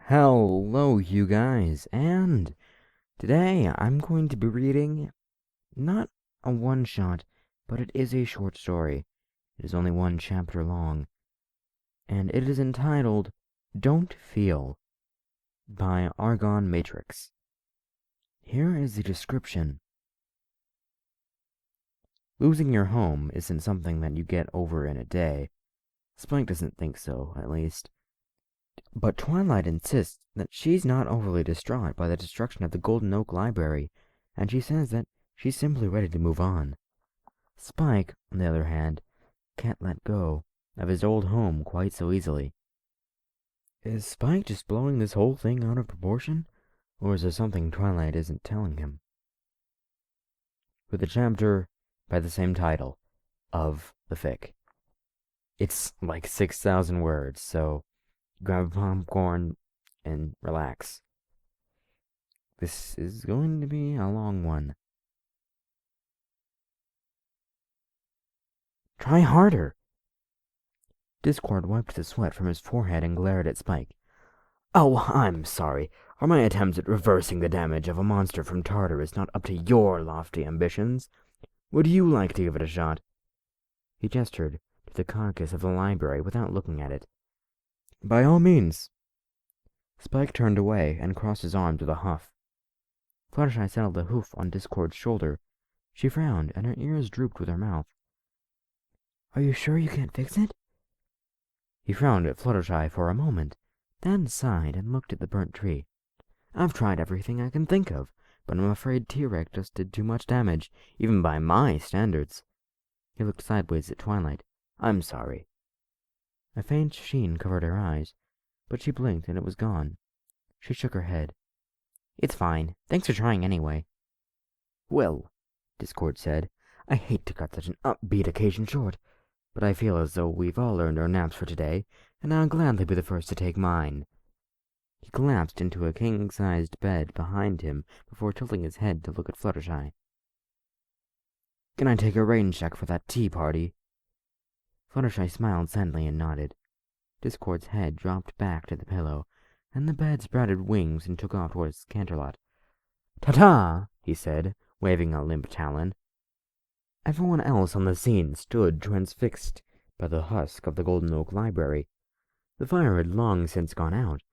Hello, you guys, and today I'm going to be reading not a one-shot, but it is a short story. It is only one chapter long, and it is entitled Don't Feel by Argon Matrix. Here is the description. Losing your home isn't something that you get over in a day. Spike doesn't think so, at least. But Twilight insists that she's not overly distraught by the destruction of the Golden Oak Library, and she says that she's simply ready to move on. Spike, on the other hand, can't let go of his old home quite so easily. Is Spike just blowing this whole thing out of proportion, or is there something Twilight isn't telling him? With a chapter by the same title, of the fic. It's like 6,000 words, so grab a popcorn and relax. This is going to be a long one. Try harder! Discord wiped the sweat from his forehead and glared at Spike. Oh, I'm sorry. Are my attempts at reversing the damage of a monster from Tartarus not up to your lofty ambitions? Would you like to give it a shot? He gestured to the carcass of the library without looking at it. By all means. Spike turned away and crossed his arms with a huff. Fluttershy settled a hoof on Discord's shoulder. She frowned, and her ears drooped with her mouth. Are you sure you can't fix it? He frowned at Fluttershy for a moment, then sighed and looked at the burnt tree. I've tried everything I can think of, but I'm afraid T-Rex just did too much damage, even by my standards. He looked sideways at Twilight. I'm sorry. A faint sheen covered her eyes, but she blinked and it was gone. She shook her head. It's fine. Thanks for trying anyway. Well, Discord said, I hate to cut such an upbeat occasion short, but I feel as though we've all earned our naps for today, and I'll gladly be the first to take mine. He collapsed into a king-sized bed behind him before tilting his head to look at Fluttershy. Can I take a rain check for that tea party? Fluttershy smiled sadly and nodded. Discord's head dropped back to the pillow, and the bed sprouted wings and took off towards Canterlot. Ta-ta! He said, waving a limp talon. Everyone else on the scene stood transfixed by the husk of the Golden Oak Library. The fire had long since gone out,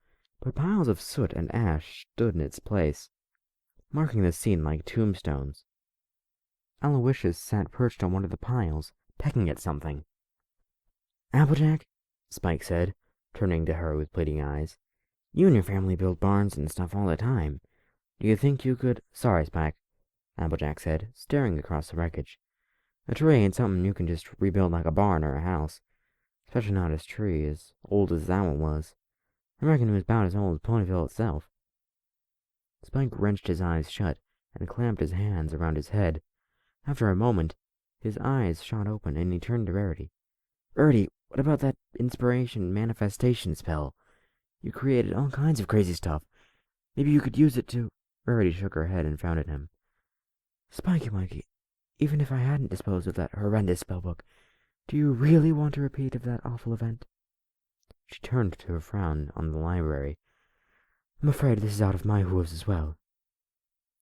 but piles of soot and ash stood in its place, marking the scene like tombstones. Aloysius sat perched on one of the piles, pecking at something. Applejack, Spike said, turning to her with pleading eyes. You and your family build barns and stuff all the time. Do you think you could— Sorry, Spike, Applejack said, staring across the wreckage. A tree ain't something you can just rebuild like a barn or a house, especially not a tree as old as that one was. I reckon it was about as old as Ponyville itself. Spike wrenched his eyes shut and clamped his hands around his head. After a moment, his eyes shot open and he turned to Rarity. Rarity, what about that inspiration manifestation spell? You created all kinds of crazy stuff. Maybe you could use it to— Rarity shook her head and frowned at him. Spiky Mikey, even if I hadn't disposed of that horrendous spellbook, do you really want a repeat of that awful event? She turned to a frown on the library. I'm afraid this is out of my hooves as well.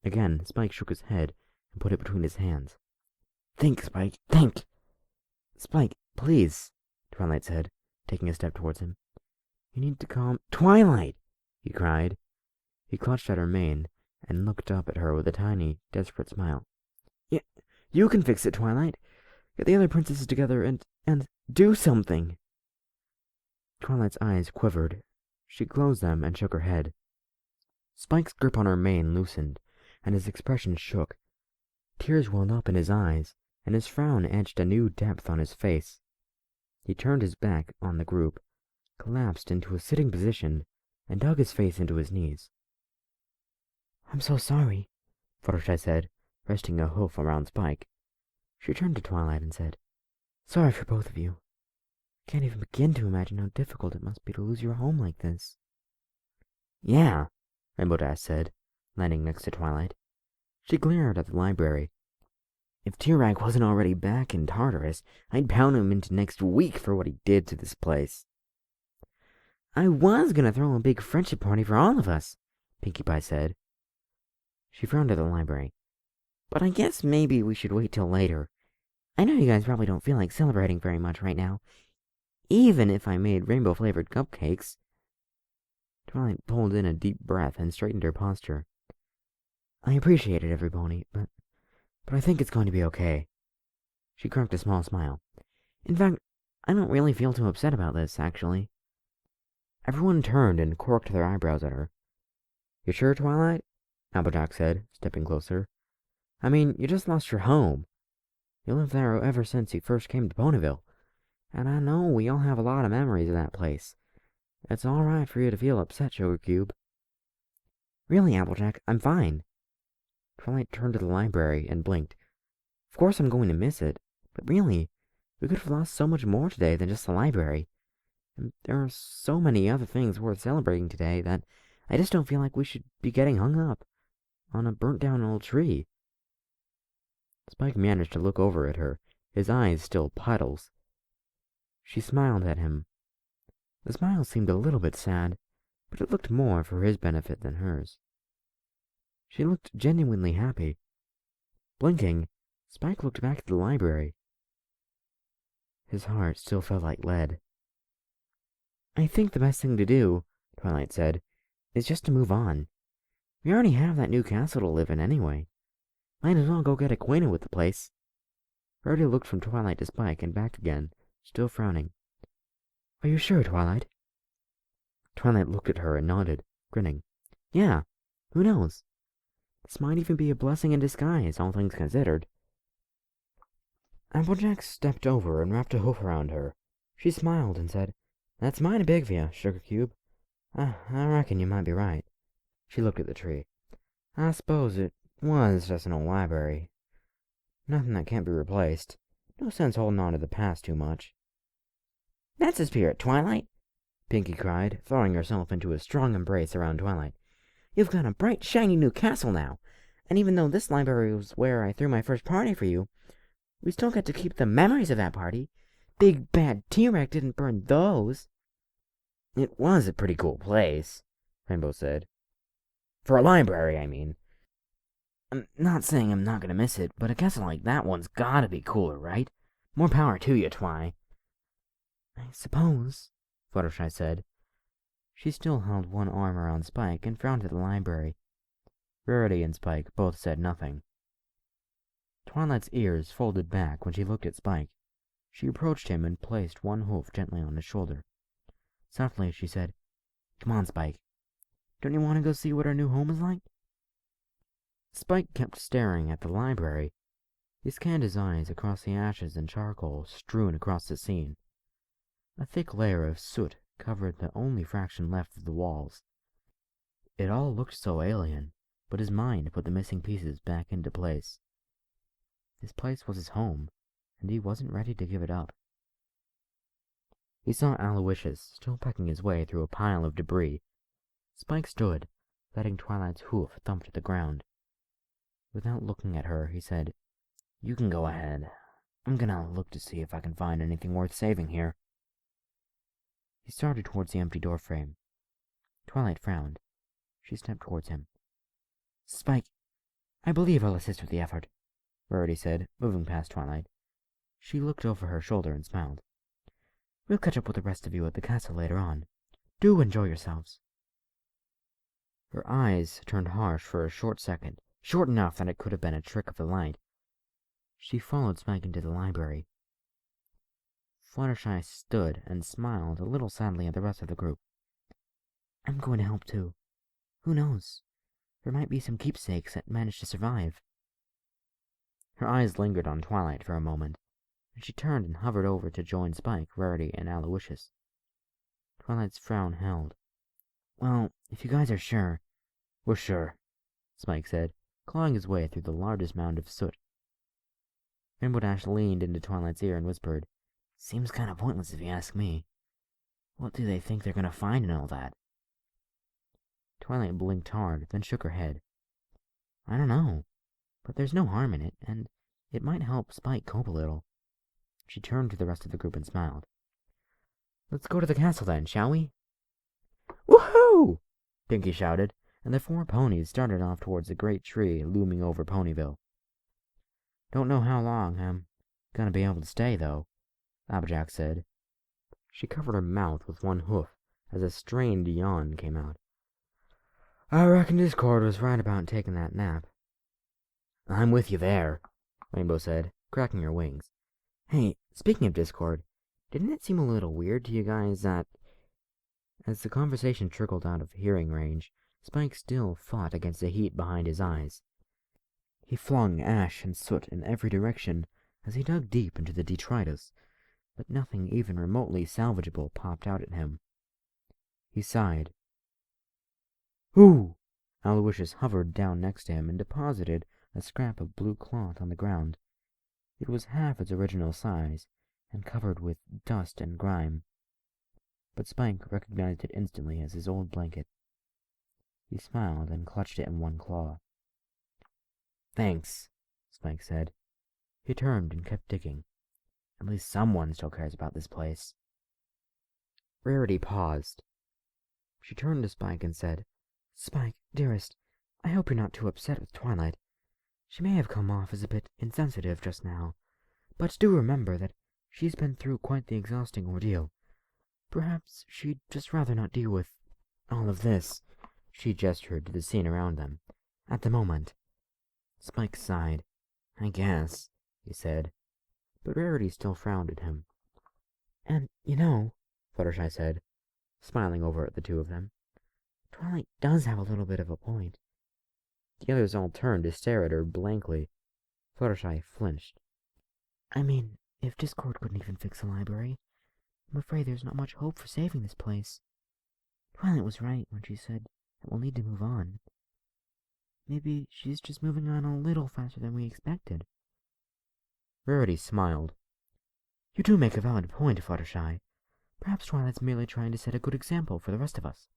Again, Spike shook his head and put it between his hands. Think, Spike, think! Spike, please, Twilight said, taking a step towards him. You need to calm— Twilight! He cried. He clutched at her mane and looked up at her with a tiny, desperate smile. You can fix it, Twilight. Get the other princesses together and do something. Twilight's eyes quivered. She closed them and shook her head. Spike's grip on her mane loosened, and his expression shook. Tears welled up in his eyes, and his frown etched a new depth on his face. He turned his back on the group, collapsed into a sitting position, and dug his face into his knees. I'm so sorry, Fluttershy said, resting a hoof around Spike. She turned to Twilight and said, Sorry for both of you. I can't even begin to imagine how difficult it must be to lose your home like this. Yeah, Rainbow Dash said, landing next to Twilight. She glared at the library. If T-Rag wasn't already back in Tartarus, I'd pound him into next week for what he did to this place. I was gonna throw a big friendship party for all of us, Pinkie Pie said. She frowned at the library. But I guess maybe we should wait till later. I know you guys probably don't feel like celebrating very much right now, even if I made rainbow-flavored cupcakes. Twilight pulled in a deep breath and straightened her posture. I appreciate it, everybody, but I think it's going to be okay. She cracked a small smile. In fact, I don't really feel too upset about this, actually. Everyone turned and corked their eyebrows at her. You sure, Twilight? Applejack said, stepping closer. I mean, you just lost your home. You lived there ever since you first came to Ponyville, and I know we all have a lot of memories of that place. It's all right for you to feel upset, Sugar Cube. Really, Applejack, I'm fine. Twilight turned to the library and blinked. Of course I'm going to miss it, but really, we could have lost so much more today than just the library. And there are so many other things worth celebrating today that I just don't feel like we should be getting hung up on a burnt-down old tree. Spike managed to look over at her, his eyes still puddles. She smiled at him. The smile seemed a little bit sad, but it looked more for his benefit than hers. She looked genuinely happy. Blinking, Spike looked back at the library. His heart still felt like lead. I think the best thing to do, Twilight said, is just to move on. We already have that new castle to live in anyway. Might as well go get acquainted with the place. Rarity looked from Twilight to Spike and back again, still frowning. Are you sure, Twilight? Twilight looked at her and nodded, grinning. Yeah, who knows? This might even be a blessing in disguise, all things considered. Applejack stepped over and wrapped a hoof around her. She smiled and said, That's mighty big of you, Sugar Cube. I reckon you might be right. She looked at the tree. I suppose it was just an old library. Nothing that can't be replaced. No sense holding on to the past too much. That's the spirit, Twilight, Pinkie cried, throwing herself into a strong embrace around Twilight. You've got a bright, shiny new castle now, and even though this library was where I threw my first party for you, we still get to keep the memories of that party. Big bad T-Rex didn't burn those. It was a pretty cool place, Rainbow said. For a library, I mean. I'm not saying I'm not gonna miss it, but a castle like that one's gotta be cooler, right? More power to you, Twi. I suppose, Fluttershy said. She still held one arm around Spike and frowned at the library. Rarity and Spike both said nothing. Twilight's ears folded back when she looked at Spike. She approached him and placed one hoof gently on his shoulder. Softly, she said, Come on, Spike. Don't you want to go see what our new home is like? Spike kept staring at the library. He scanned his eyes across the ashes and charcoal strewn across the scene. A thick layer of soot covered the only fraction left of the walls. It all looked so alien, but his mind put the missing pieces back into place. This place was his home, and he wasn't ready to give it up. He saw Aloysius still pecking his way through a pile of debris. Spike stood, letting Twilight's hoof thump to the ground. Without looking at her, he said, You can go ahead. I'm gonna look to see if I can find anything worth saving here. He started towards the empty doorframe. Twilight frowned. She stepped towards him. Spike, I believe I'll assist with the effort, Rarity said, moving past Twilight. She looked over her shoulder and smiled. We'll catch up with the rest of you at the castle later on. Do enjoy yourselves. Her eyes turned harsh for a short second, short enough that it could have been a trick of the light. She followed Spike into the library. Fluttershy stood and smiled a little sadly at the rest of the group. I'm going to help too. Who knows? There might be some keepsakes that managed to survive. Her eyes lingered on Twilight for a moment, and she turned and hovered over to join Spike, Rarity, and Aloysius. Twilight's frown held. Well, if you guys are sure... We're sure, Spike said, clawing his way through the largest mound of soot. Rainbow Dash leaned into Twilight's ear and whispered, Seems kind of pointless if you ask me. What do they think they're going to find in all that? Twilight blinked hard, then shook her head. I don't know, but there's no harm in it, and it might help Spike cope a little. She turned to the rest of the group and smiled. Let's go to the castle then, shall we? Woohoo! Pinky shouted, and the 4 ponies started off towards the great tree looming over Ponyville. Don't know how long I'm gonna be able to stay, though, Applejack said. She covered her mouth with one hoof as a strained yawn came out. I reckon Discord was right about taking that nap. I'm with you there, Rainbow said, cracking her wings. Hey, speaking of Discord, didn't it seem a little weird to you guys that... As the conversation trickled out of hearing range, Spike still fought against the heat behind his eyes. He flung ash and soot in every direction as he dug deep into the detritus, but nothing even remotely salvageable popped out at him. He sighed. Ooh! Aloysius hovered down next to him and deposited a scrap of blue cloth on the ground. It was half its original size and covered with dust and grime, but Spike recognized it instantly as his old blanket. He smiled and clutched it in one claw. Thanks, Spike said. He turned and kept digging. At least someone still cares about this place. Rarity paused. She turned to Spike and said, Spike, dearest, I hope you're not too upset with Twilight. She may have come off as a bit insensitive just now, but do remember that she's been through quite the exhausting ordeal. Perhaps she'd just rather not deal with all of this. She gestured to the scene around them. At the moment. Spike sighed. I guess, he said, but Rarity still frowned at him. And, you know, Fluttershy said, smiling over at the two of them, Twilight does have a little bit of a point. The others all turned to stare at her blankly. Fluttershy flinched. I mean, if Discord couldn't even fix the library, I'm afraid there's not much hope for saving this place. Twilight was right when she said that we'll need to move on. Maybe she's just moving on a little faster than we expected. Rarity smiled. You do make a valid point, Fluttershy. Perhaps Twilight's merely trying to set a good example for the rest of us.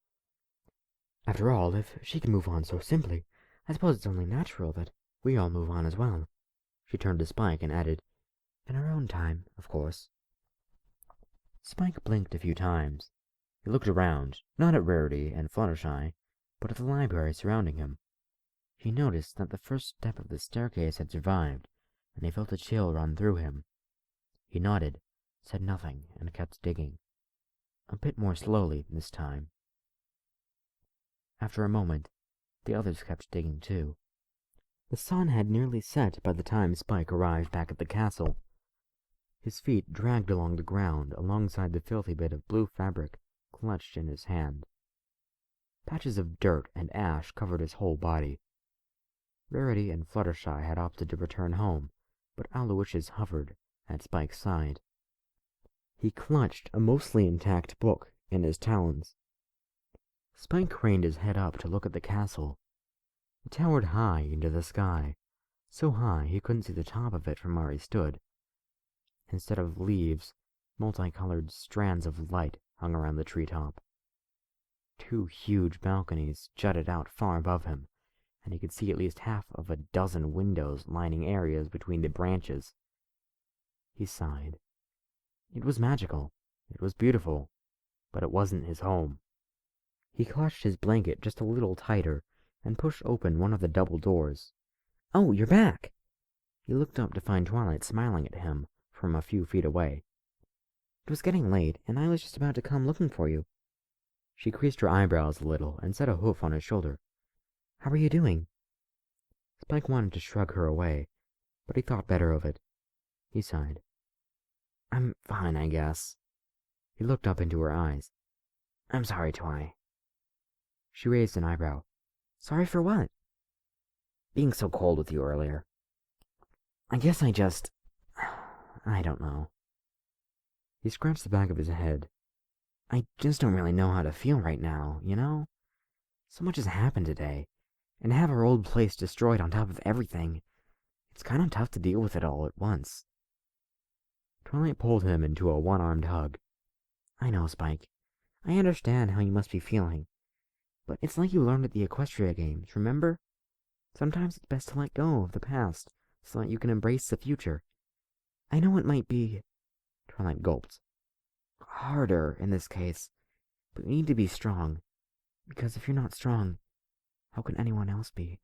After all, if she can move on so simply, I suppose it's only natural that we all move on as well. She turned to Spike and added, in our own time, of course. Spike blinked a few times. He looked around, not at Rarity and Fluttershy, but at the library surrounding him. He noticed that the first step of the staircase had survived, and he felt a chill run through him. He nodded, said nothing, and kept digging. A bit more slowly this time. After a moment, the others kept digging too. The sun had nearly set by the time Spike arrived back at the castle. His feet dragged along the ground alongside the filthy bit of blue fabric clutched in his hand. Patches of dirt and ash covered his whole body. Rarity and Fluttershy had opted to return home, but Aloysius hovered at Spike's side. He clutched a mostly intact book in his talons. Spike craned his head up to look at the castle. It towered high into the sky, so high he couldn't see the top of it from where he stood. Instead of leaves, multicolored strands of light hung around the treetop. 2 huge balconies jutted out far above him, and he could see at least half of a dozen windows lining areas between the branches. He sighed. It was magical. It was beautiful. But it wasn't his home. He clutched his blanket just a little tighter and pushed open one of the double doors. Oh, you're back! He looked up to find Twilight smiling at him from a few feet away. It was getting late, and I was just about to come looking for you. She creased her eyebrows a little and set a hoof on his shoulder. How are you doing? Spike wanted to shrug her away, but he thought better of it. He sighed. I'm fine, I guess. He looked up into her eyes. I'm sorry, Twi. She raised an eyebrow. Sorry for what? Being so cold with you earlier. I guess I don't know. He scratched the back of his head. I just don't really know how to feel right now, you know? So much has happened today, and to have our old place destroyed on top of everything, it's kind of tough to deal with it all at once. Twilight pulled him into a one-armed hug. I know, Spike. I understand how you must be feeling. But it's like you learned at the Equestria Games, remember? Sometimes it's best to let go of the past so that you can embrace the future. I know it might be... Twilight gulped. Harder in this case, but we need to be strong. Because if you're not strong, how can anyone else be?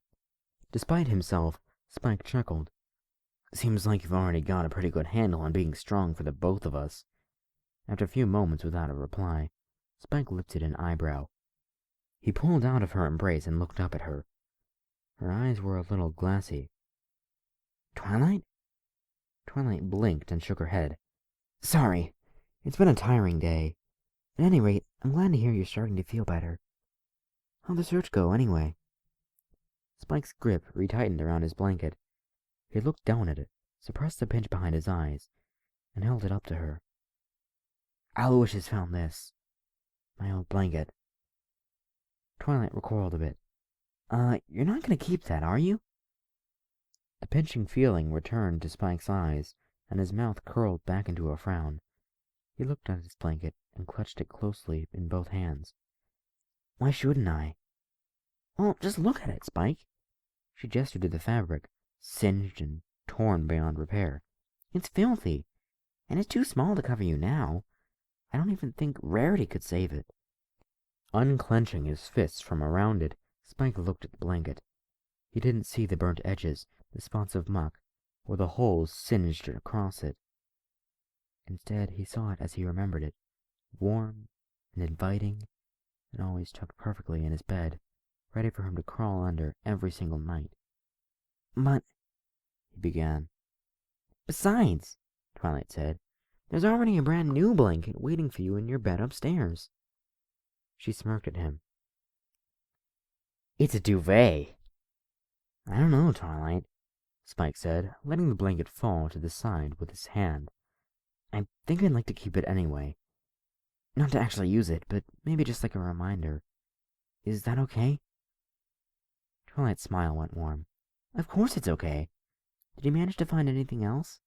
Despite himself, Spike chuckled. Seems like you've already got a pretty good handle on being strong for the both of us. After a few moments without a reply, Spike lifted an eyebrow. He pulled out of her embrace and looked up at her. Her eyes were a little glassy. Twilight? Twilight blinked and shook her head. Sorry, it's been a tiring day. At any rate, I'm glad to hear you're starting to feel better. How'd the search go, anyway? Spike's grip retightened around his blanket. He looked down at it, suppressed the pinch behind his eyes, and held it up to her. Aloysius found this. My old blanket. Twilight recoiled a bit. You're not going to keep that, are you? A pinching feeling returned to Spike's eyes, and his mouth curled back into a frown. He looked at his blanket and clutched it closely in both hands. Why shouldn't I? Well, just look at it, Spike. She gestured to the fabric, singed and torn beyond repair. It's filthy, and it's too small to cover you now. I don't even think Rarity could save it. Unclenching his fists from around it, Spike looked at the blanket. He didn't see the burnt edges, the spots of muck, or the holes singed across it. Instead, he saw it as he remembered it, warm and inviting, and always tucked perfectly in his bed, ready for him to crawl under every single night. But, he began. Besides, Twilight said, there's already a brand new blanket waiting for you in your bed upstairs. She smirked at him. It's a duvet. I don't know, Twilight, Spike said, letting the blanket fall to the side with his hand. I think I'd like to keep it anyway. Not to actually use it, but maybe just like a reminder. Is that okay? Twilight's smile went warm. Of course it's okay. Did you manage to find anything else?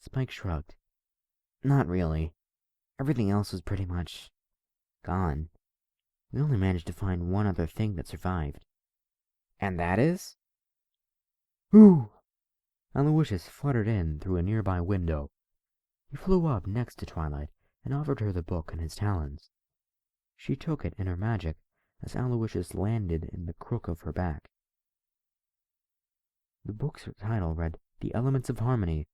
Spike shrugged. Not really. Everything else was pretty much gone. We only managed to find one other thing that survived. And that is? Ooh! Aloysius fluttered in through a nearby window. He flew up next to Twilight and offered her the book in his talons. She took it in her magic as Aloysius landed in the crook of her back. The book's title read The Elements of Harmony,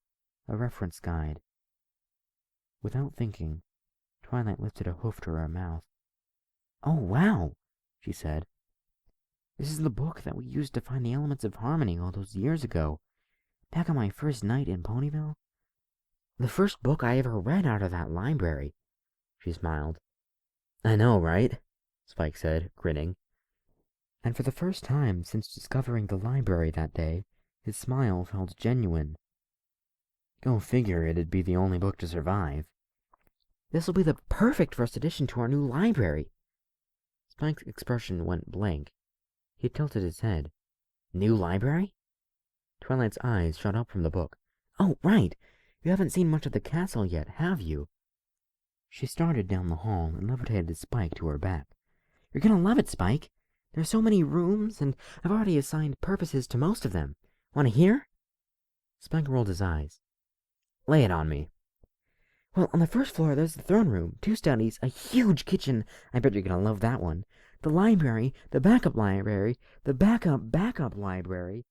a reference guide. Without thinking, Twilight lifted a hoof to her mouth. Oh, wow, she said. This is the book that we used to find the elements of harmony all those years ago, back on my first night in Ponyville. The first book I ever read out of that library, she smiled. I know, right? Spike said, grinning. And for the first time since discovering the library that day, his smile felt genuine. Go figure it'd be the only book to survive. This'll be the perfect first addition to our new library. Spike's expression went blank. He tilted his head. New library? Twilight's eyes shot up from the book. Oh, right! You haven't seen much of the castle yet, have you? She started down the hall and levitated Spike to her back. You're gonna love it, Spike. There's so many rooms, and I've already assigned purposes to most of them. Want to hear? Spike rolled his eyes. Lay it on me. Well, on the first floor, there's the throne room, 2 studies, a huge kitchen. I bet you're gonna love that one. The library, the backup library, the backup library.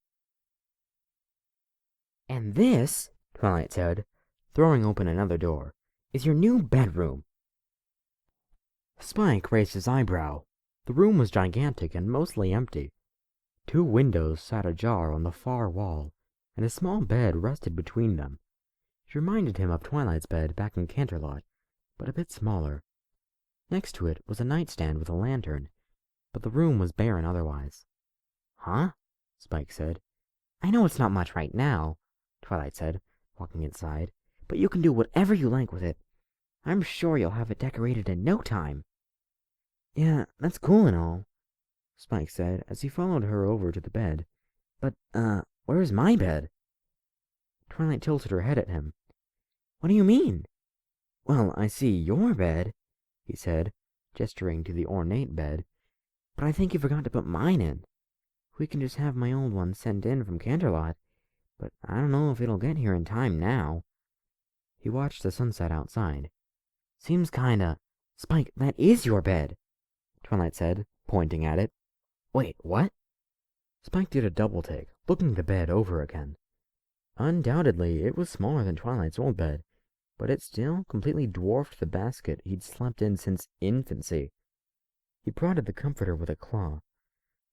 And this, Twilight said, throwing open another door, is your new bedroom. Spike raised his eyebrow. The room was gigantic and mostly empty. 2 windows sat ajar on the far wall, and a small bed rested between them. It reminded him of Twilight's bed back in Canterlot, but a bit smaller. Next to it was a nightstand with a lantern, but the room was barren otherwise. Huh? Spike said. I know it's not much right now, Twilight said, walking inside, but you can do whatever you like with it. I'm sure you'll have it decorated in no time. Yeah, that's cool and all, Spike said as he followed her over to the bed. But, where's my bed? Twilight tilted her head at him. What do you mean? Well, I see your bed, he said, gesturing to the ornate bed, but I think you forgot to put mine in. We can just have my old one sent in from Canterlot, but I don't know if it'll get here in time now. He watched the sunset outside. Seems kinda... Spike, that is your bed, Twilight said, pointing at it. Wait, what? Spike did a double take, looking the bed over again. Undoubtedly, it was smaller than Twilight's old bed, but it still completely dwarfed the basket he'd slept in since infancy. He prodded the comforter with a claw.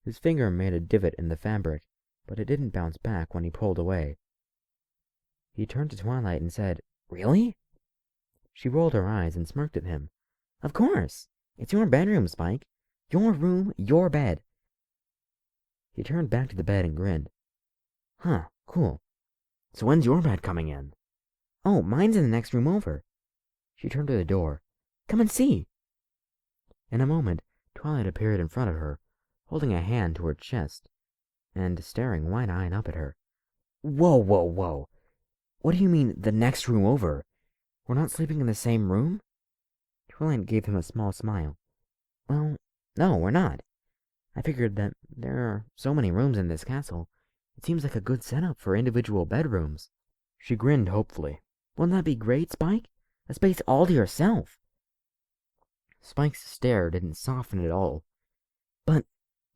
His finger made a divot in the fabric, but it didn't bounce back when he pulled away. He turned to Twilight and said, Really? She rolled her eyes and smirked at him. Of course! It's your bedroom, Spike. Your room, your bed. He turned back to the bed and grinned. Huh, cool. So when's your bed coming in? Oh, mine's in the next room over. She turned to the door. Come and see. In a moment, Twilight appeared in front of her, holding a hand to her chest, and staring wide-eyed up at her. Whoa, whoa, whoa. What do you mean, the next room over? We're not sleeping in the same room? Twilight gave him a small smile. Well, no, we're not. I figured that there are so many rooms in this castle. It seems like a good setup for individual bedrooms. She grinned hopefully. Wouldn't that be great, Spike? A space all to yourself. Spike's stare didn't soften at all. But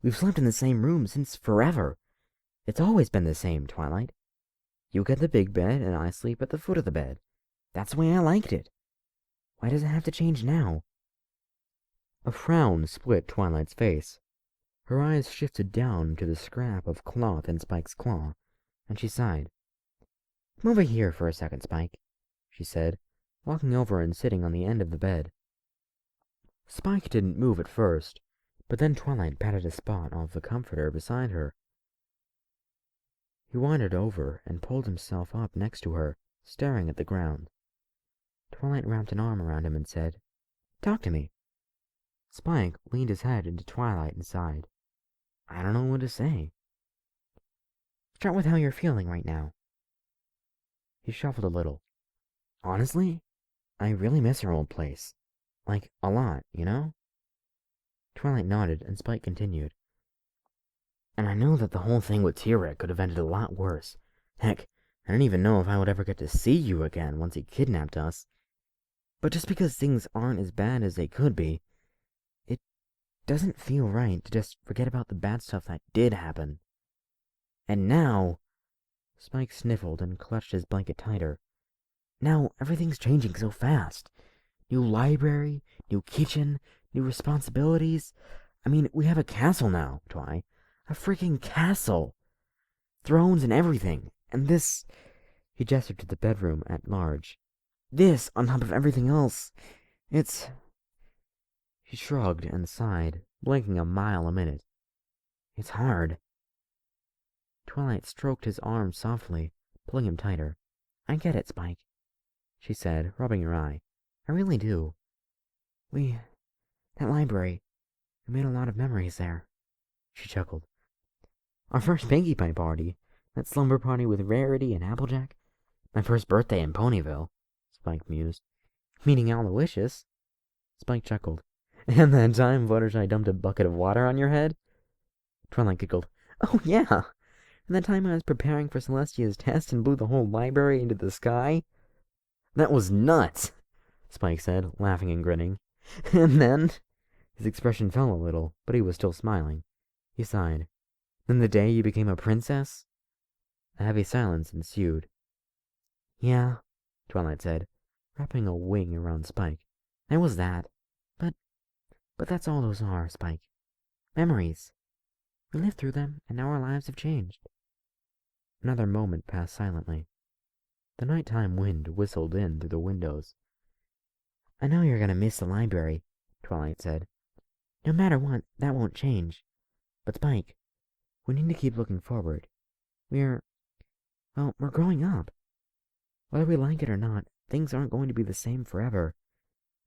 we've slept in the same room since forever. It's always been the same, Twilight. You get the big bed, and I sleep at the foot of the bed. That's the way I liked it. Why does it have to change now? A frown split Twilight's face. Her eyes shifted down to the scrap of cloth in Spike's claw, and she sighed. Come over here for a second, Spike, she said, walking over and sitting on the end of the bed. Spike didn't move at first, but then Twilight patted a spot off the comforter beside her. He wandered over and pulled himself up next to her, staring at the ground. Twilight wrapped an arm around him and said, Talk to me. Spike leaned his head into Twilight and sighed. I don't know what to say. Start with how you're feeling right now. He shuffled a little. Honestly, I really miss our old place. Like, a lot, you know? Twilight nodded, and Spike continued. And I know that the whole thing with T-Rex could have ended a lot worse. Heck, I don't even know if I would ever get to see you again once he kidnapped us. But just because things aren't as bad as they could be, it doesn't feel right to just forget about the bad stuff that did happen. And now... Spike sniffled and clutched his blanket tighter. Now everything's changing so fast. New library, new kitchen, new responsibilities. I mean, we have a castle now, Twi. A freaking castle! Thrones and everything. And this... He gestured to the bedroom at large. This, on top of everything else, it's... She shrugged and sighed, blinking a mile a minute. It's hard. Twilight stroked his arm softly, pulling him tighter. I get it, Spike, she said, rubbing her eye. I really do. That library, we made a lot of memories there. She chuckled. Our first Pinkie Pie party, that slumber party with Rarity and Applejack, my first birthday in Ponyville, Spike mused. Meeting Aloysius. Spike chuckled. And that time Fluttershy dumped a bucket of water on your head? Twilight giggled. Oh, yeah! And that time I was preparing for Celestia's test and blew the whole library into the sky? That was nuts, Spike said, laughing and grinning. And then... His expression fell a little, but he was still smiling. He sighed. Then the day you became a princess? A heavy silence ensued. Yeah, Twilight said, wrapping a wing around Spike. It was that. But that's all those are, Spike. Memories. We lived through them, and now our lives have changed. Another moment passed silently. The nighttime wind whistled in through the windows. I know you're gonna miss the library, Twilight said. No matter what, that won't change. But Spike, we need to keep looking forward. We're growing up. Whether we like it or not, things aren't going to be the same forever.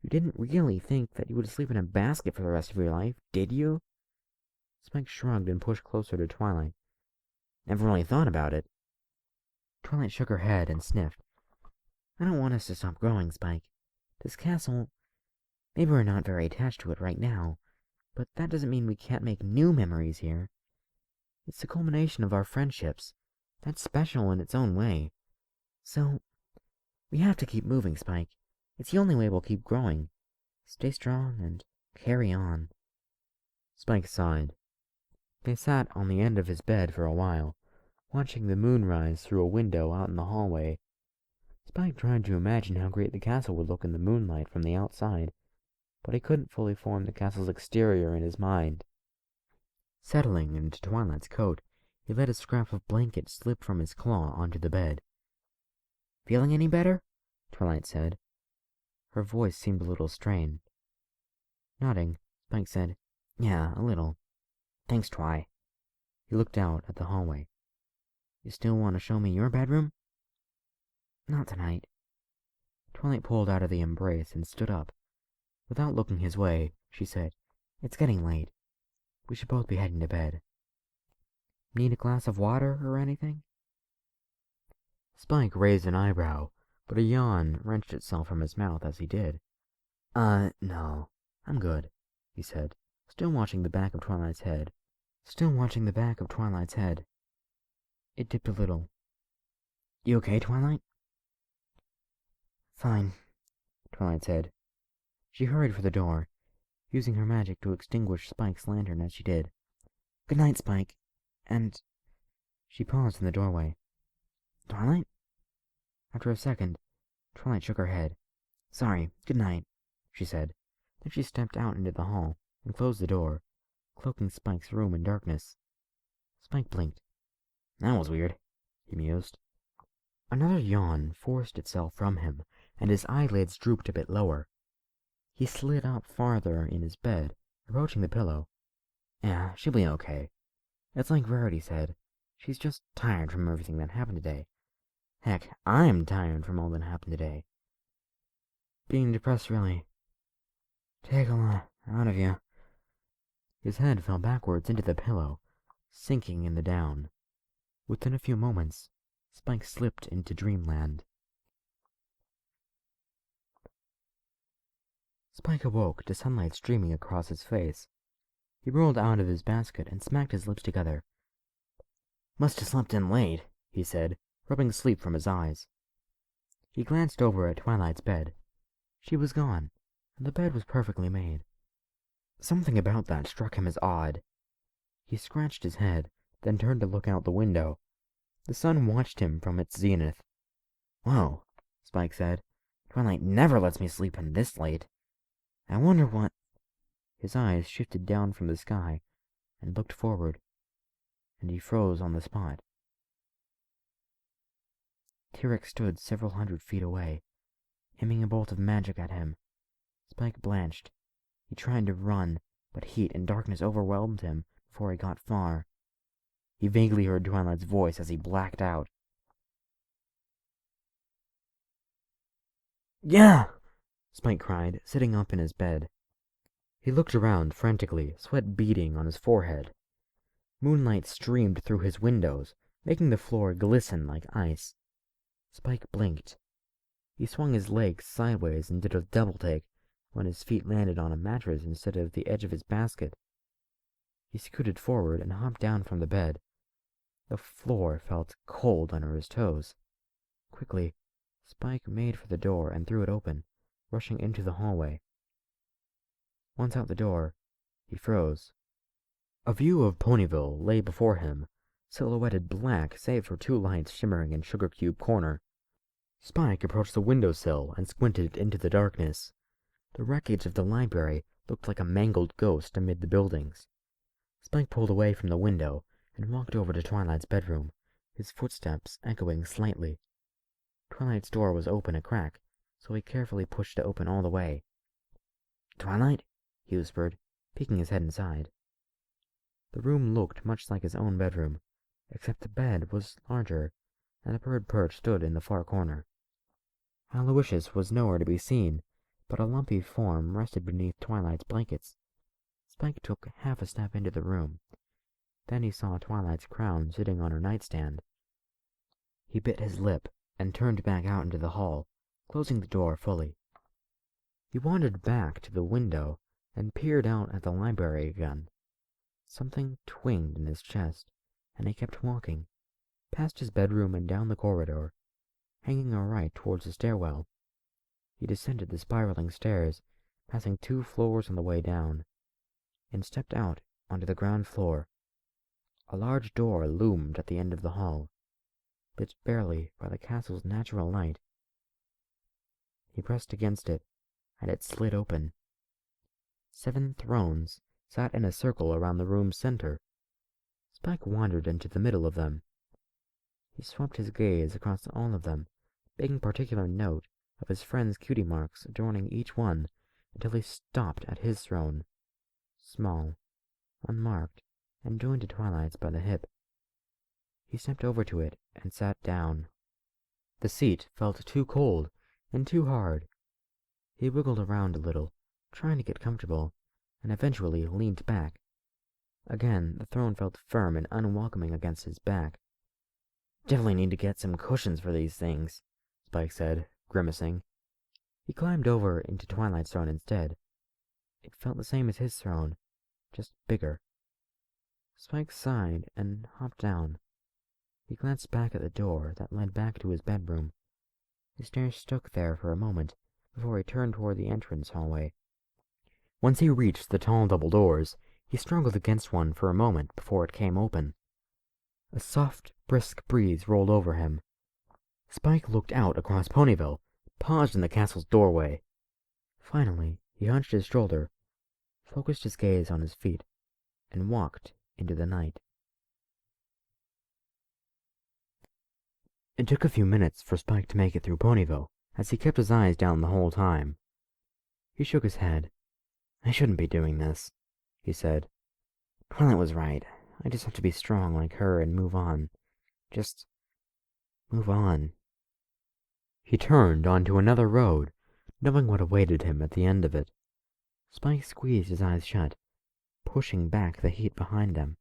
You didn't really think that you would sleep in a basket for the rest of your life, did you? Spike shrugged and pushed closer to Twilight. Never really thought about it. Twilight shook her head and sniffed. I don't want us to stop growing, Spike. This castle, maybe we're not very attached to it right now, but that doesn't mean we can't make new memories here. It's the culmination of our friendships. That's special in its own way. So, we have to keep moving, Spike. It's the only way we'll keep growing. Stay strong and carry on. Spike sighed. They sat on the end of his bed for a while, watching the moon rise through a window out in the hallway. Spike tried to imagine how great the castle would look in the moonlight from the outside, but he couldn't fully form the castle's exterior in his mind. Settling into Twilight's coat, he let a scrap of blanket slip from his claw onto the bed. "Feeling any better?" Twilight said. Her voice seemed a little strained. Nodding, Spike said, "Yeah, a little. Thanks, Twi." He looked out at the hallway. "You still want to show me your bedroom?" "Not tonight." Twilight pulled out of the embrace and stood up. Without looking his way, she said, "It's getting late. We should both be heading to bed. Need a glass of water or anything?" Spike raised an eyebrow, but a yawn wrenched itself from his mouth as he did. No, I'm good," he said, still watching the back of Twilight's head. It dipped a little. "You okay, Twilight?" "Fine," Twilight said. She hurried for the door, using her magic to extinguish Spike's lantern as she did. "Good night, Spike. And—" She paused in the doorway. "Twilight?" After a second, Twilight shook her head. "Sorry, good night," she said. Then she stepped out into the hall and closed the door, cloaking Spike's room in darkness. Spike blinked. "That was weird," he mused. Another yawn forced itself from him, and his eyelids drooped a bit lower. He slid up farther in his bed, approaching the pillow. "Yeah, she'll be okay. It's like Rarity said. She's just tired from everything that happened today. Heck, I'm tired from all that happened today. Being depressed really take a lot out of you." His head fell backwards into the pillow, sinking in the down. Within a few moments, Spike slipped into dreamland. Spike awoke to sunlight streaming across his face. He rolled out of his basket and smacked his lips together. "Must have slept in late," he said, rubbing sleep from his eyes. He glanced over at Twilight's bed. She was gone, and the bed was perfectly made. Something about that struck him as odd. He scratched his head, then turned to look out the window. The sun watched him from its zenith. "Whoa," Spike said. "Twilight never lets me sleep in this late. I wonder what—" His eyes shifted down from the sky and looked forward, and he froze on the spot. Tyrek stood several hundred feet away, aiming a bolt of magic at him. Spike blanched. He tried to run, but heat and darkness overwhelmed him before he got far. He vaguely heard Twilight's voice as he blacked out. "Yeah!" Spike cried, sitting up in his bed. He looked around frantically, sweat beading on his forehead. Moonlight streamed through his windows, making the floor glisten like ice. Spike blinked. He swung his legs sideways and did a double-take when his feet landed on a mattress instead of the edge of his basket. He scooted forward and hopped down from the bed. The floor felt cold under his toes. Quickly, Spike made for the door and threw it open, rushing into the hallway. Once out the door, he froze. A view of Ponyville lay before him, silhouetted black save for two lights shimmering in Sugar Cube Corner. Spike approached the windowsill and squinted into the darkness. The wreckage of the library looked like a mangled ghost amid the buildings. Spike pulled away from the window and walked over to Twilight's bedroom, his footsteps echoing slightly. Twilight's door was open a crack, so he carefully pushed it open all the way. "Twilight?" he whispered, peeking his head inside. The room looked much like his own bedroom, except the bed was larger, and a bird perch stood in the far corner. Aloysius was nowhere to be seen, but a lumpy form rested beneath Twilight's blankets. Spike took half a step into the room. Then he saw Twilight's crown sitting on her nightstand. He bit his lip and turned back out into the hall, closing the door fully. He wandered back to the window and peered out at the library again. Something twinged in his chest, and he kept walking, past his bedroom and down the corridor, hanging a right towards the stairwell. He descended the spiraling stairs, passing 2 floors on the way down, and stepped out onto the ground floor. A large door loomed at the end of the hall, lit barely by the castle's natural light. He pressed against it, and it slid open. 7 thrones sat in a circle around the room's center. Spike wandered into the middle of them. He swept his gaze across all of them, making particular note of his friend's cutie marks adorning each one until he stopped at his throne, small, unmarked, and joined to Twilight's by the hip. He stepped over to it and sat down. The seat felt too cold and too hard. He wiggled around a little, trying to get comfortable, and eventually leaned back. Again, the throne felt firm and unwelcoming against his back. "Definitely need to get some cushions for these things," Spike said, grimacing. He climbed over into Twilight's throne instead. It felt the same as his throne, just bigger. Spike sighed and hopped down. He glanced back at the door that led back to his bedroom. His stare stuck there for a moment before he turned toward the entrance hallway. Once he reached the tall double doors, he struggled against one for a moment before it came open. A soft, brisk breeze rolled over him. Spike looked out across Ponyville, paused in the castle's doorway. Finally, he hunched his shoulder, focused his gaze on his feet, and walked into the night. It took a few minutes for Spike to make it through Ponyville, as he kept his eyes down the whole time. He shook his head. "I shouldn't be doing this," he said. "Twilight was right. I just have to be strong like her and move on. Just move on." He turned onto another road, knowing what awaited him at the end of it. Spike squeezed his eyes shut, pushing back the heat behind them.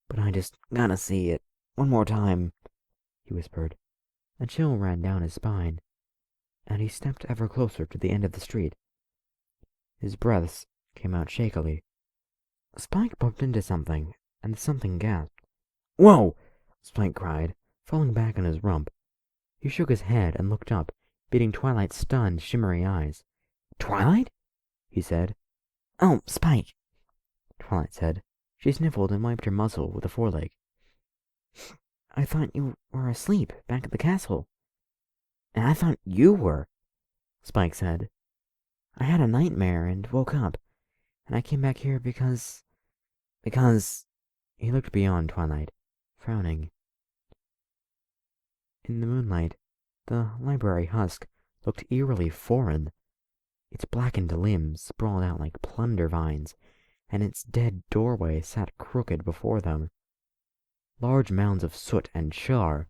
"But I just gotta see it one more time," he whispered. A chill ran down his spine, and he stepped ever closer to the end of the street. His breaths came out shakily. Spike bumped into something, and the something gasped. "Whoa!" Spike cried, falling back on his rump. He shook his head and looked up, meeting Twilight's stunned, shimmery eyes. "Twilight?" he said. "Oh, Spike," Twilight said. She sniffled and wiped her muzzle with a foreleg. "I thought you were asleep back at the castle." "And I thought you were," Spike said. "I had a nightmare and woke up, and I came back here because... He looked beyond Twilight, frowning. In the moonlight, the library husk looked eerily foreign. Its blackened limbs sprawled out like plunder vines, and its dead doorway sat crooked before them. Large mounds of soot and char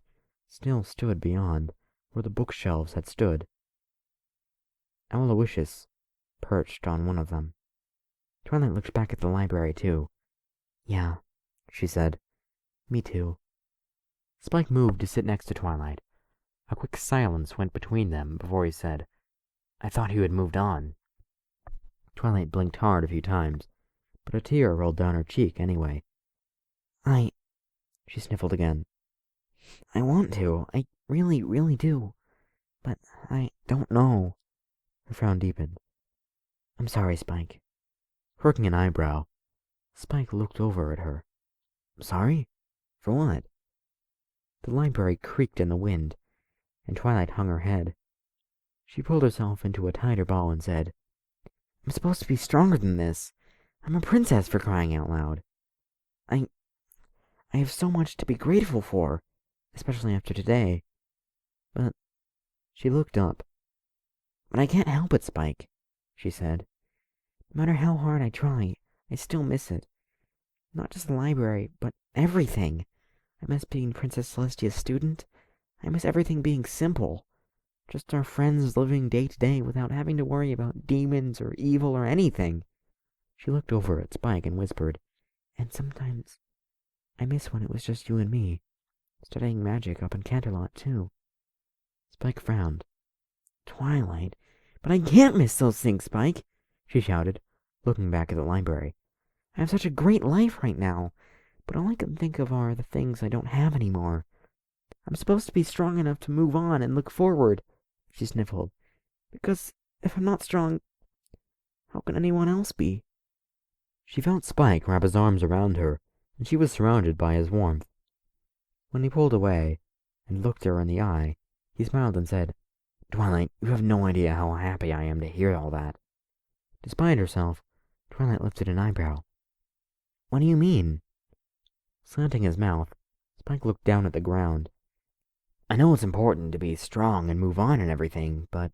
still stood beyond, where the bookshelves had stood. Aloysius perched on one of them. Twilight looked back at the library, too. "Yeah," she said. "Me too." Spike moved to sit next to Twilight. A quick silence went between them before he said, "I thought you had moved on." Twilight blinked hard a few times, but a tear rolled down her cheek anyway. She sniffled again. "I want to. I really, really do. But I don't know." Her frown deepened. "I'm sorry, Spike." Quirking an eyebrow, Spike looked over at her. "Sorry? For what?" The library creaked in the wind, and Twilight hung her head. She pulled herself into a tighter ball and said, "I'm supposed to be stronger than this. I'm a princess, for crying out loud. I have so much to be grateful for, especially after today. But..." She looked up. "But I can't help it, Spike," she said. "No matter how hard I try, I still miss it. Not just the library, but everything. I miss being Princess Celestia's student. I miss everything being simple. Just our friends living day to day without having to worry about demons or evil or anything." She looked over at Spike and whispered, "And sometimes I miss when it was just you and me, studying magic up in Canterlot, too." Spike frowned. "Twilight, but I can't miss those things, Spike," she shouted, looking back at the library. "I have such a great life right now, but all I can think of are the things I don't have anymore. I'm supposed to be strong enough to move on and look forward," she sniffled, "because if I'm not strong, how can anyone else be?" She felt Spike wrap his arms around her, and she was surrounded by his warmth. When he pulled away and looked her in the eye, he smiled and said, "Twilight, you have no idea how happy I am to hear all that." Despite herself, Twilight lifted an eyebrow. "What do you mean?" Slanting his mouth, Spike looked down at the ground. "I know it's important to be strong and move on and everything, but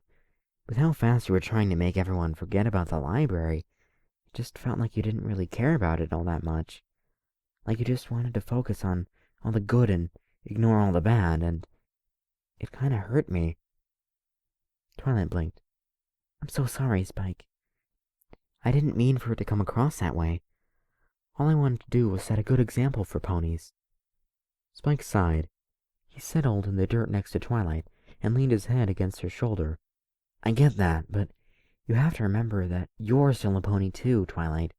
with how fast you were trying to make everyone forget about the library, it just felt like you didn't really care about it all that much. Like you just wanted to focus on all the good and ignore all the bad, and it kinda hurt me." Twilight blinked. "I'm so sorry, Spike. I didn't mean for it to come across that way. All I wanted to do was set a good example for ponies." Spike sighed. He settled in the dirt next to Twilight and leaned his head against her shoulder. "I get that, but you have to remember that you're still a pony too, Twilight.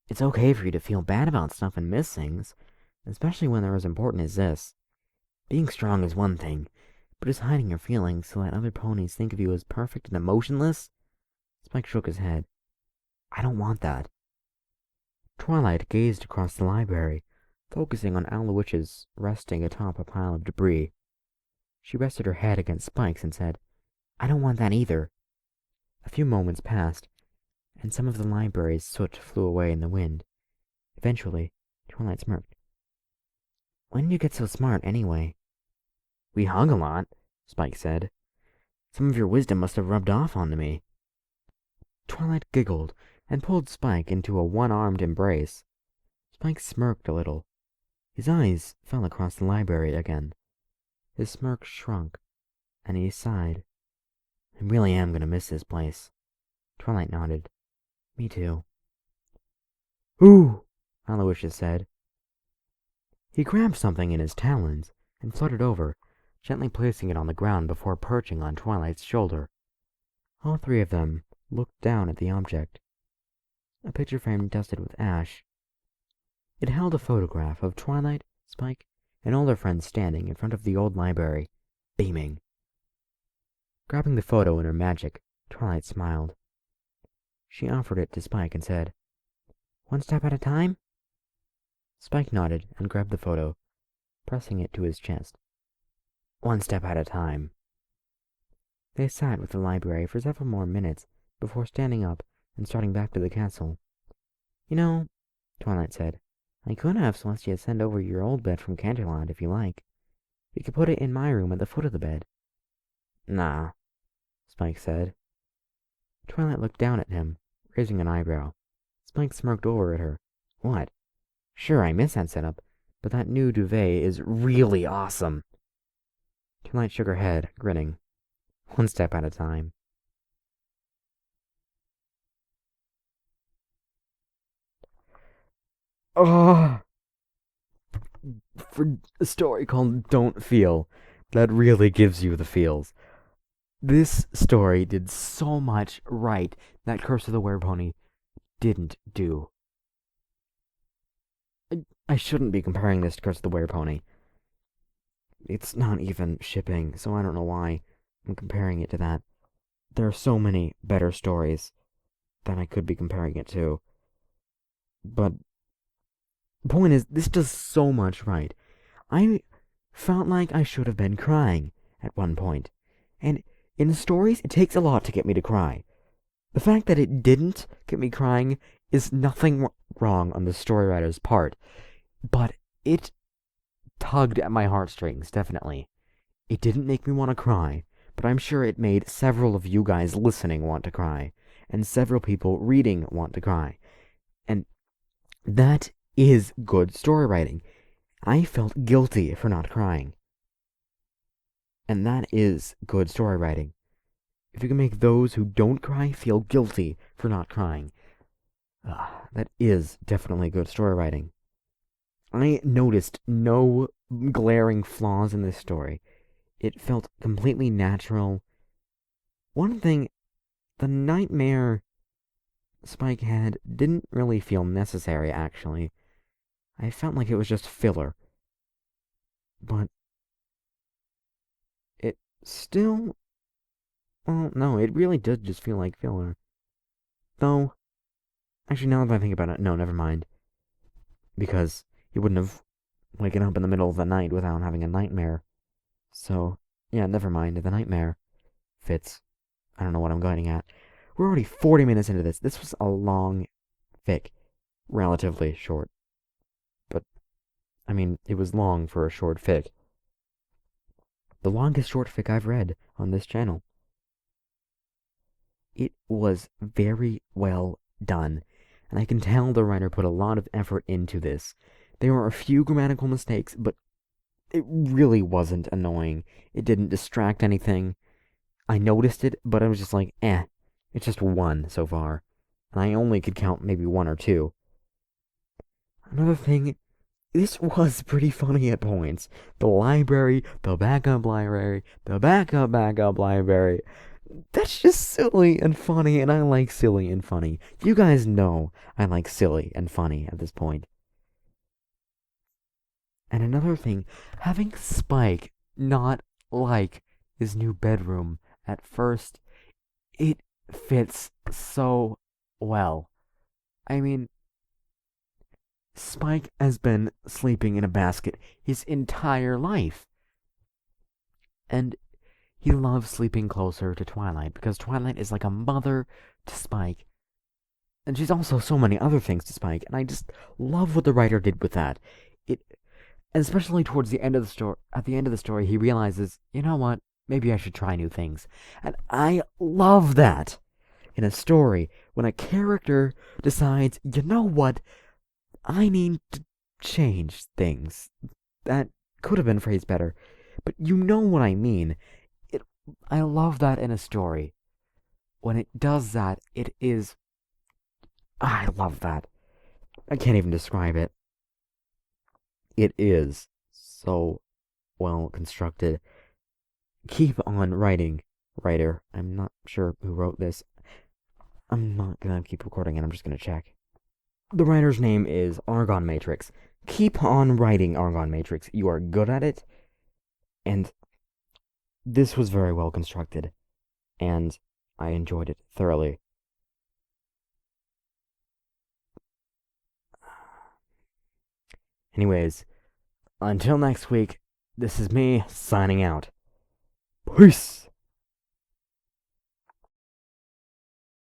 It's okay for you to feel bad about stuff and miss things, especially when they're as important as this. Being strong is one thing, but just hiding your feelings so that other ponies think of you as perfect and emotionless?" Spike shook his head. "I don't want that." Twilight gazed across the library, focusing on Aloysius resting atop a pile of debris. She rested her head against Spike's and said, "I don't want that either." A few moments passed, and some of the library's soot flew away in the wind. Eventually, Twilight smirked. "When did you get so smart, anyway?" "We hung a lot," Spike said. "Some of your wisdom must have rubbed off onto me." Twilight giggled and pulled Spike into a one-armed embrace. Spike smirked a little. His eyes fell across the library again. His smirk shrunk, and he sighed. "I really am going to miss this place." Twilight nodded. "Me too." "Ooh!" Aloysius said. He grabbed something in his talons and fluttered over, gently placing it on the ground before perching on Twilight's shoulder. All three of them looked down at the object. A picture frame dusted with ash. It held a photograph of Twilight, Spike, and all their friends standing in front of the old library, beaming. Grabbing the photo in her magic, Twilight smiled. She offered it to Spike and said, "One step at a time?" Spike nodded and grabbed the photo, pressing it to his chest. "One step at a time." They sat with the library for several more minutes before standing up and starting back to the castle. "You know," Twilight said, "I could have Celestia send over your old bed from Canterlot if you like. We could put it in my room at the foot of the bed." "Nah," Spike said. Twilight looked down at him, raising an eyebrow. Spike smirked over at her. "What? Sure, I miss that setup, but that new duvet is really awesome." Twilight shook her head, grinning. "One step at a time." Oh, for a story called Don't Feel, that really gives you the feels. This story did so much right that Curse of the Werepony didn't do. I shouldn't be comparing this to Curse of the Werepony. It's not even shipping, so I don't know why I'm comparing it to that. There are so many better stories that I could be comparing it to. But the point is, this does so much right. I felt like I should have been crying at one point. And in stories, it takes a lot to get me to cry. The fact that it didn't get me crying is nothing wrong on the story writer's part, but it tugged at my heartstrings, definitely. It didn't make me want to cry, but I'm sure it made several of you guys listening want to cry, and several people reading want to cry. And that is good story writing. I felt guilty for not crying. And that is good story writing. If you can make those who don't cry feel guilty for not crying, that is definitely good story writing. I noticed no glaring flaws in this story. It felt completely natural. One thing, the nightmare Spike had didn't really feel necessary, actually. I felt like it was just filler. But it still... Well, no, it really did just feel like filler. Though, Actually, now that I think about it, no, never mind. Because he wouldn't have waken up in the middle of the night without having a nightmare. So, yeah, never mind. The nightmare fits. I don't know what I'm getting at. We're already 40 minutes into this. This was a long fic. Relatively short. But, I mean, it was long for a short fic. The longest short fic I've read on this channel. It was very well done, and I can tell the writer put a lot of effort into this. There were a few grammatical mistakes, but it really wasn't annoying. It didn't distract anything. I noticed it, but I was just like, eh, it's just one so far. And I only could count maybe one or two. Another thing, this was pretty funny at points. The library, the backup library. That's just silly and funny, and I like silly and funny. You guys know I like silly and funny at this point. And another thing, having Spike not like his new bedroom at first, it fits so well. I mean, Spike has been sleeping in a basket his entire life. And he loves sleeping closer to Twilight because Twilight is like a mother to Spike. And she's also so many other things to Spike, and I just love what the writer did with that. It especially towards the end of the story, at the end of the story, he realizes, you know what? Maybe I should try new things. And I love that in a story when a character decides, you know what? I need to change things. That could have been phrased better, but you know what I mean. It I love that in a story. When it does that, it is I love that. I can't even describe it. It is so well constructed. Keep on writing, writer. I'm not sure who wrote this. I'm not gonna keep recording it, I'm just gonna check. The writer's name is Argon Matrix. Keep on writing, Argon Matrix. You are good at it, and this was very well constructed, and I enjoyed it thoroughly. Anyways, until next week, this is me signing out. Peace!